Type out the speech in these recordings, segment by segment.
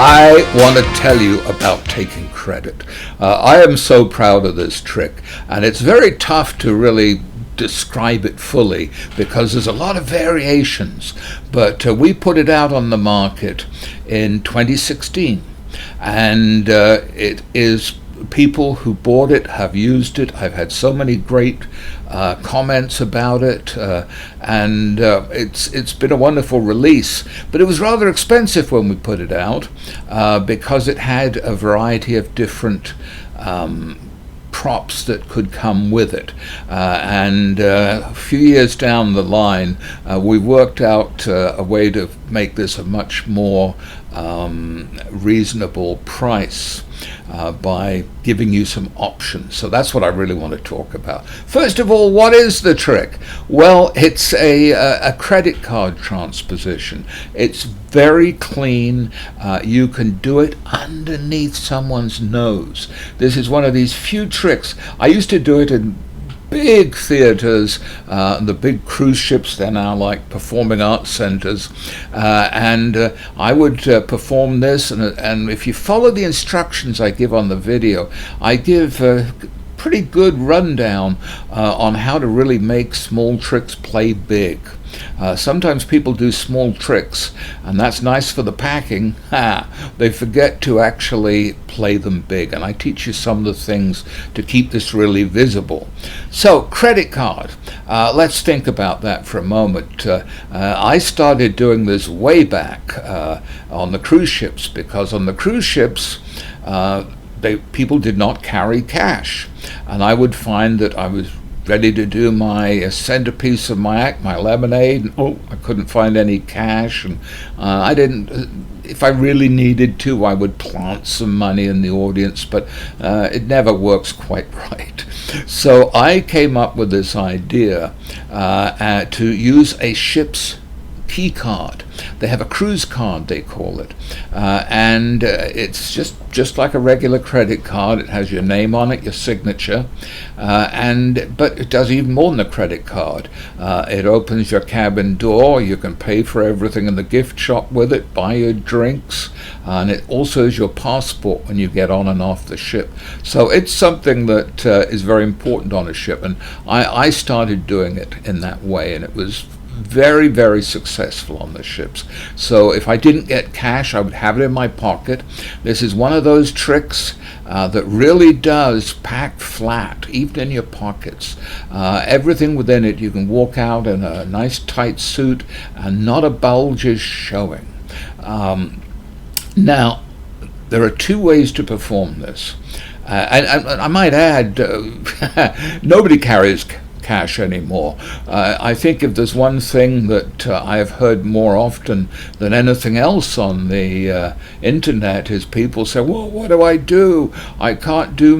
I want to tell you about taking credit. I am so proud of this trick, and it's very tough to really describe it fully because there's a lot of variations, but we put it out on the market in 2016, and it is people who bought it have used it. I've had so many great comments about it, and it's been a wonderful release. But it was rather expensive when we put it out because it had a variety of different props that could come with it, and a few years down the line we worked out a way to make this a much more reasonable price by giving you some options. So that's what I really want to talk about. First of all, what is the trick? Well, it's a credit card transposition. It's very clean. You can do it underneath someone's nose. This is one of these few tricks. I used to do it in big theaters, the big cruise ships. They're now like performing arts centers, and I would perform this, and if you follow the instructions I give on the video, I give a pretty good rundown on how to really make small tricks play big. Sometimes people do small tricks, and that's nice for the packing. They forget to actually play them big, and I teach you some of the things to keep this really visible. So, credit card. Let's think about that for a moment. I started doing this way back on the cruise ships, because on the cruise ships people did not carry cash, and I would find that I was ready to do my centerpiece of my act, my lemonade, and I couldn't find any cash, and I didn't. If I really needed to, I would plant some money in the audience, but it never works quite right. So I came up with this idea to use a ship's key card. They have a cruise card, they call it, and it's just like a regular credit card. It has your name on it, your signature, but it does even more than a credit card. It opens your cabin door. You can pay for everything in the gift shop with it, buy your drinks, and it also is your passport when you get on and off the ship. So it's something that is very important on a ship, and I started doing it in that way, and it was very, very successful on the ships. So if I didn't get cash, I would have it in my pocket. This is one of those tricks that really does pack flat, even in your pockets. Everything within it, you can walk out in a nice tight suit and not a bulge is showing. Now, there are two ways to perform this. And I might add, nobody carries cash anymore. I think if there's one thing that I have heard more often than anything else on the internet is people say, well, what do? I can't do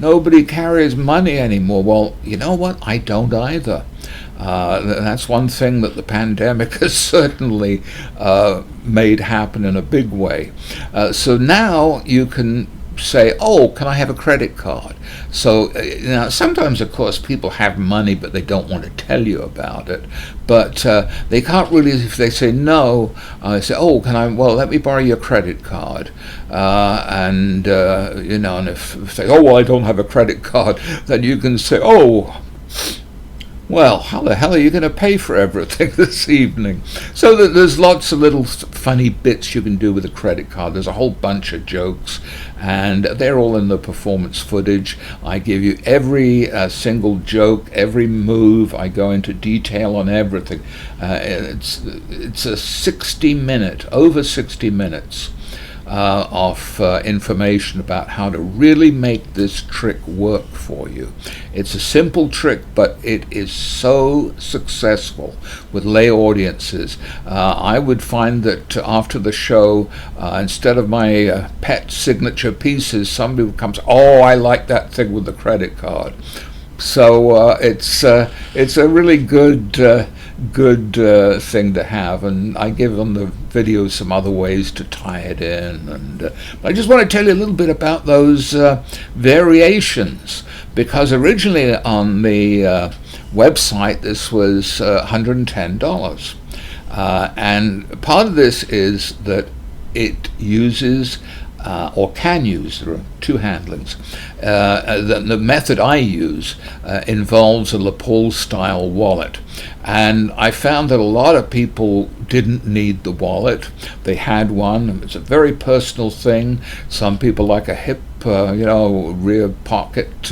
nobody carries money anymore. Well, you know what? I don't either. That's one thing that the pandemic has certainly made happen in a big way. So now you can say, can I have a credit card? So sometimes, of course, people have money, but they don't want to tell you about it. But they can't really, if they say no, say, can I? Well, let me borrow your credit card. And if they, I don't have a credit card, then you can say, well, how the hell are you going to pay for everything this evening? So there's lots of little funny bits you can do with a credit card. There's a whole bunch of jokes, and they're all in the performance footage. I give you every single joke, every move. I go into detail on everything. It's a 60-minute, over 60 minutes of information about how to really make this trick work for you. It's a simple trick, but it is so successful with lay audiences. I would find that after the show, instead of my pet signature pieces, somebody comes, I like that thing with the credit card. So it's a really good thing to have, and I give on the video some other ways to tie it in. And I just want to tell you a little bit about those variations, because originally on the website this was $110, and part of this is that it uses or can use, there are two handlings. The method I use involves a lapel style wallet, and I found that a lot of people didn't need the wallet. They had one. It's a very personal thing. Some people like a hip rear pocket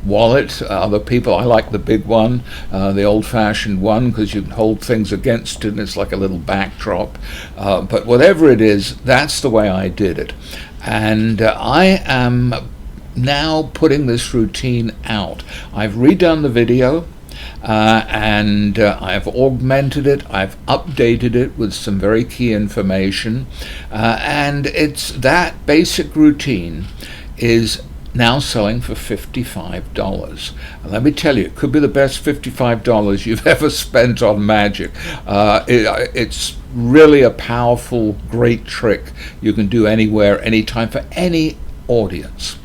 wallet. Other people, I like the big one, the old-fashioned one, because you can hold things against it and it's like a little backdrop. But whatever it is, that's the way I did it. And I am now putting this routine out. I've redone the video. And I've augmented it, I've updated it with some very key information, and it's that basic routine is now selling for $55. And let me tell you, it could be the best $55 you've ever spent on magic. It's really a powerful, great trick you can do anywhere, anytime, for any audience.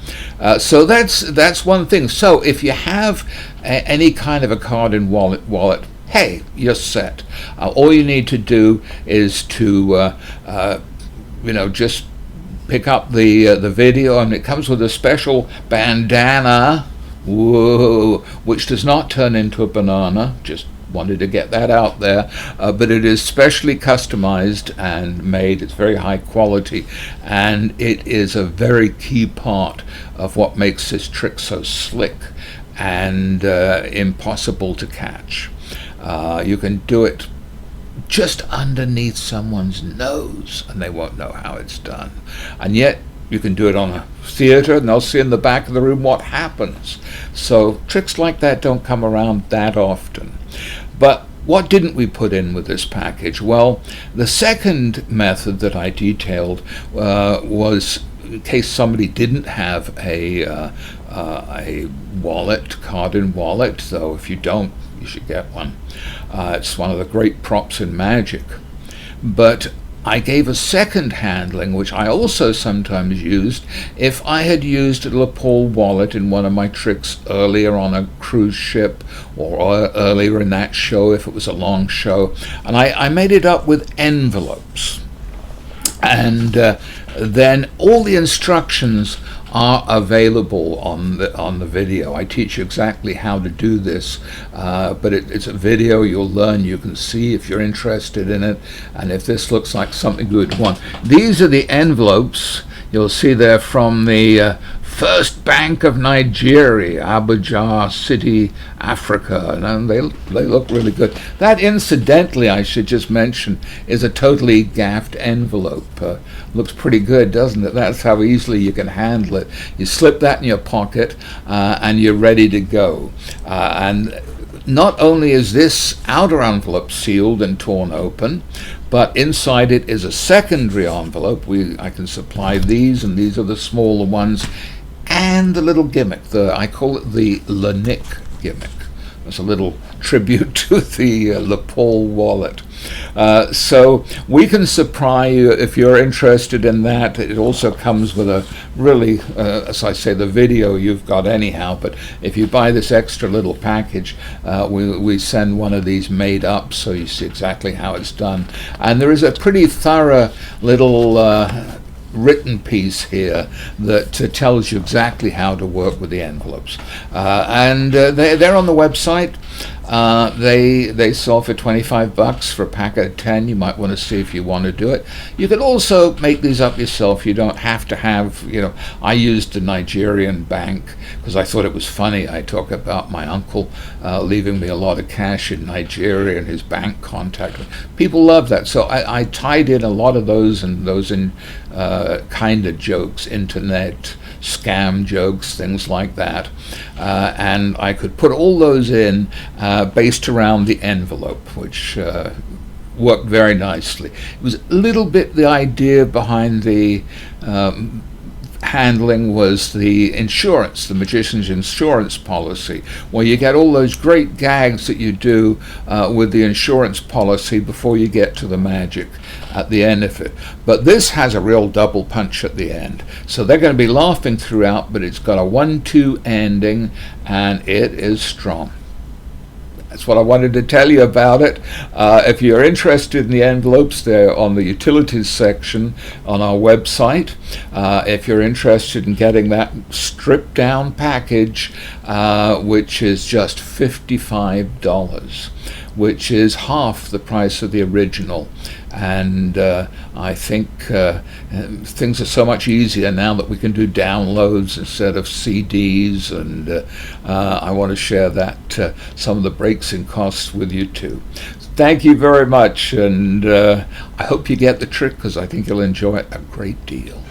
So that's one thing. So if you have any kind of a card in wallet, hey, you're set. All you need to do is to just pick up the video, and it comes with a special bandana, which does not turn into a banana. Just wanted to get that out there, but it is specially customized and made. It's very high quality, and it is a very key part of what makes this trick so slick and impossible to catch. You can do it just underneath someone's nose and they won't know how it's done, and yet you can do it on a theater and they'll see in the back of the room what happens. So tricks like that don't come around that often. But what didn't we put in with this package? Well, the second method that I detailed was in case somebody didn't have a wallet, card-in wallet, though if you don't, you should get one. It's one of the great props in magic. But I gave a second handling, which I also sometimes used if I had used a lapel wallet in one of my tricks earlier on a cruise ship, or earlier in that show if it was a long show. And I made it up with envelopes. And then all the instructions are available on the video. I teach you exactly how to do this, but it's a video you'll learn. You can see if you're interested in it, and if this looks like something you would want. These are the envelopes. You'll see they're from the First Bank of Nigeria, Abuja City, Africa, and they look really good. That, incidentally, I should just mention, is a totally gaffed envelope. Looks pretty good, doesn't it? That's how easily you can handle it. You slip that in your pocket, and you're ready to go. And not only is this outer envelope sealed and torn open, but inside it is a secondary envelope. I can supply these, and these are the smaller ones, and the little gimmick. I call it the Lenick gimmick. It's a little tribute to the lapel wallet. So we can supply you if you're interested in that. It also comes with a really, as I say, the video you've got anyhow, but if you buy this extra little package, we send one of these made up so you see exactly how it's done. And there is a pretty thorough little written piece here that tells you exactly how to work with the envelopes, and they're on the website. They sell for $25 for a packet of 10. You might want to see if you want to do it. You could also make these up yourself. You don't have to have, I used a Nigerian bank because I thought it was funny. I talk about my uncle leaving me a lot of cash in Nigeria and his bank contact. People love that. So I tied in a lot of those and those in kind of jokes, internet scam jokes, things like that. And I could put all those in based around the envelope, which worked very nicely. It was a little bit the idea behind the handling was the insurance, the magician's insurance policy, where you get all those great gags that you do with the insurance policy before you get to the magic at the end of it. But this has a real double punch at the end. So they're going to be laughing throughout, but it's got a 1-2 ending, and it is strong. That's what I wanted to tell you about it. If you're interested in the envelopes, they're on the utilities section on our website. If you're interested in getting that stripped down package, which is just $55, which is half the price of the original. And I think things are so much easier now that we can do downloads instead of CDs, and I want to share that, some of the breaks in costs with you too. Thank you very much, and I hope you get the trick, because I think you'll enjoy it a great deal.